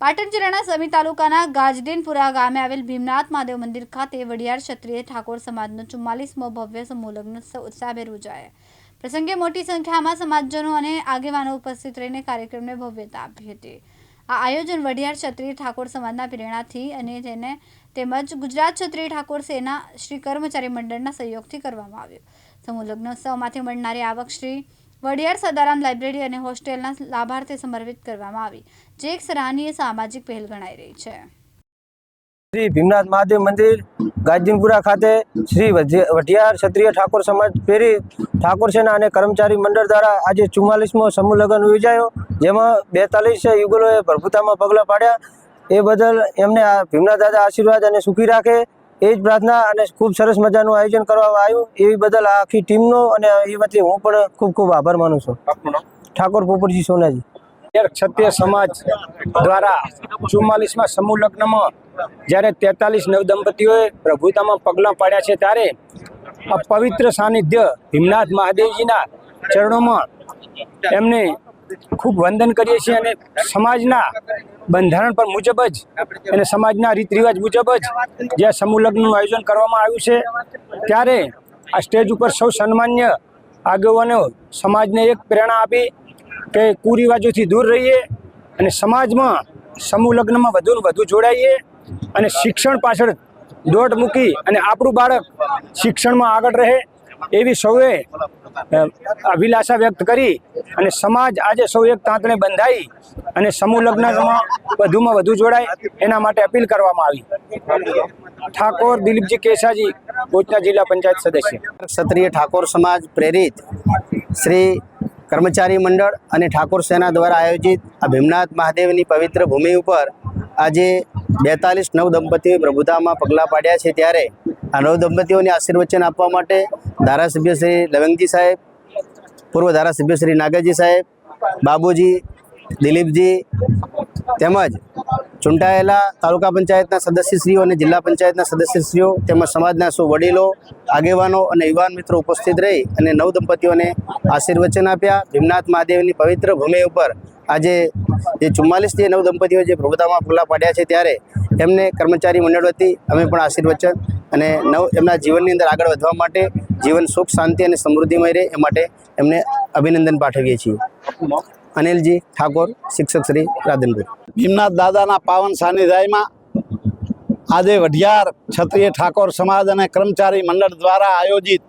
પાટણ જિલ્લાના સમી તાલુકાના ગાજડીનપુરા ગામે આવેલ ભીમનાથ મહાદેવ મંદિર ખાતે વડિયાર ક્ષત્રિય ઠાકોર સમાજનો 44મો ભવ્ય સમૂહ લગ્ન ઉત્સાહભેર ઉજવાયો। પ્રસંગે મોટી સંખ્યામાં સમાજજનો અને આગેવાનો ઉપસ્થિત રહીને કાર્યક્રમને ભવ્યતા આપી હતી। આ આયોજન વડિયાર ક્ષત્રિય ઠાકોર સમાજના પ્રેરણાથી અને તેને તેમજ ગુજરાત ક્ષત્રિય ઠાકોર સેના શ્રી કર્મચારી મંડળના સહયોગથી કરવામાં આવ્યું। સમૂહ લગ્નોત્સવમાંથી મળનારી આવક શ્રી વડિયાર સદારામ લાઇબ્રેરી અને હોસ્ટેલના લાભાર્થે સમર્પિત કરવામાં આવી, જે એક સરાહનીય સામાજિક પહેલ ગણાઈ રહી છે। श्री भीमनाथ महादेव मंदिर गाजीपुरा खाते श्री वडियार क्षत्रिय ठाकोर समाज प्रेरित ठाकोर सेना और कर्मचारी मंडल द्वारा आज 44मो समूह लग्न योजायो, जेमां 42 युगलोए प्रभुता में पगला पाड्या। ए बदल एमने भीमनाथ दादा आशीर्वाद और सुखी राखे एज प्रार्थना और खूब सरस मजानुं आयोजन करवामां आव्युं। ए बदल आखी टीमनो अने ए वती हूँ पण खूब खूब आभार मानु छुं। ठाकोर पोपटजी सोनाजी क्षत्रिय समाज द्वारा 44માં समूह लग्न में જ્યારે 43 નવદંપતીઓએ પ્રભુતામાં પગલાં પાડ્યા છે, ત્યારે આ પવિત્ર સાનિધ્ય ભીમનાથ મહાદેવજીના ચરણોમાં એમને ખૂબ વંદન કરીએ છીએ અને સમાજના બંધારણ પર મુજબ જ અને સમાજના રીત રિવાજ મુજબ જ જે સમૂહ લગ્નનું આયોજન કરવામાં આવ્યું છે, ત્યારે આ સ્ટેજ ઉપર સૌ સન્માન્ય આગેવાનો સમાજને એક પ્રેરણા આપી કે કુરિવાજોથી દૂર રહીએ અને સમાજમાં સમૂહ લગ્નમાં વધુ વધુ જોડાઈએ અને શિક્ષણ પાછળ દોટ મૂકી અને આપણું બાળક શિક્ષણમાં આગળ રહે એવી સૌએ અભિલાષા વ્યક્ત કરી અને સમાજ આજે સૌ એક તાંતણે બંધાઈ અને સમૂહ લગ્નમાં વધુમાં વધુ જોડાય એના માટે અપીલ કરવામાં આવી। ઠાકોર દિલીપજી કેસાજી, ભોજના જિલ્લા પંચાયત સદસ્ય। क्षत्रिय ठाकोर समाज प्रेरित श्री कर्मचारी मंडल और ठाकोर सेना द्वारा आयोजित आ भीमनाथ महादेवनी पवित्र भूमि पर आज 42 नवदंपतिओ प्रभुता में पगला पाड्या है, त्यारे आ नवदंपतिओने आशीर्वचन आपवा माटे धारासभ्य श्री लवंगजी साहेब, पूर्व धारासभ्य श्री नागरजी साहेब, बाबूजी, दिलीपजी तेमज चूंटायेला तालुका पंचायतना सदस्यश्रीओ और जिला पंचायतना सदस्यश्रीओ तेमज समाजना सौ वडीलो आगेवानो और युवान मित्रों उपस्थित रही और नवदंपतिओने आशीर्वचन आप्या। भीमनाथ महादेवनी पवित्र भूमि पर आज जे 44 जे नवदंपतिओ जे प्रभुतामां पगला पाड्या है, त्यारे एमने कर्मचारी मंडल वती अमे पण आशीर्वचन अने एमना जीवननी अंदर आगळ वधवा माटे जीवन सुख शांति और समृद्धिमय रहे ए माटे एमने अभिनंदन पाठवीए छीए। अनिलजी ठाकोर, शिक्षक श्री राधनपुर। भीमनाथ दादा पावन सानिध्य में आज वडियार क्षत्रिय ठाकोर समाज और कर्मचारी मंडल द्वारा आयोजित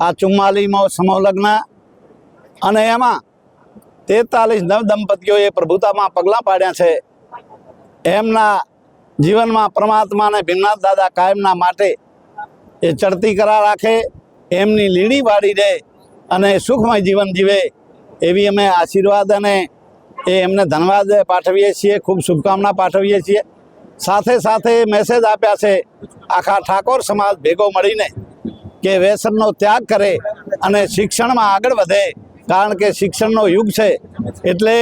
आ 44मो समूह लग्न और एमां 43 नवदंपतिओए प्रभुता में पगला पाड्या है। एमना जीवन में परमात्मा ने भीमनाथ दादा कायमना माटे ए चढ़ती करा राखे, एमनी लीणी वाड़ी रहे और सुखमय जीवन जीवे एवी अमे आशीर्वाद अने एमने धन्यवाद पाठवीए छीए, खूब शुभकामना पाठवीए छीए। साथे साथे मेसेज आप्या छे आखा ठाकोर समाज भेगो मळीने के व्यसननो त्याग करे अने शिक्षणमां आगळ वधे, कारण के शिक्षणनो युग छे एटले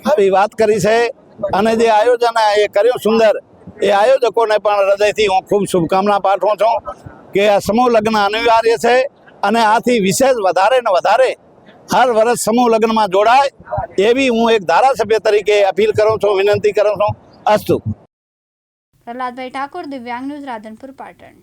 आवी वात करी छे। अने जे आयोजन ए कर्युं सुंदर, ए आयोजकोने पण हृदयथी हूँ खूब शुभकामना पाठवुं छुं के आ समूह लग्न अनिवार्य छे अने आथी विशेष वधारे ने वधारे हर वर्ष समूह लग्न में जोड़ाय एवी हूँ एक धारासभ्य तरीके अपील करूँ छूं, विनंती करूँ छूं। अस्तु। प्रहलादभाई ठाकुर, दिव्यांग न्यूज, राधनपुर, पाटण।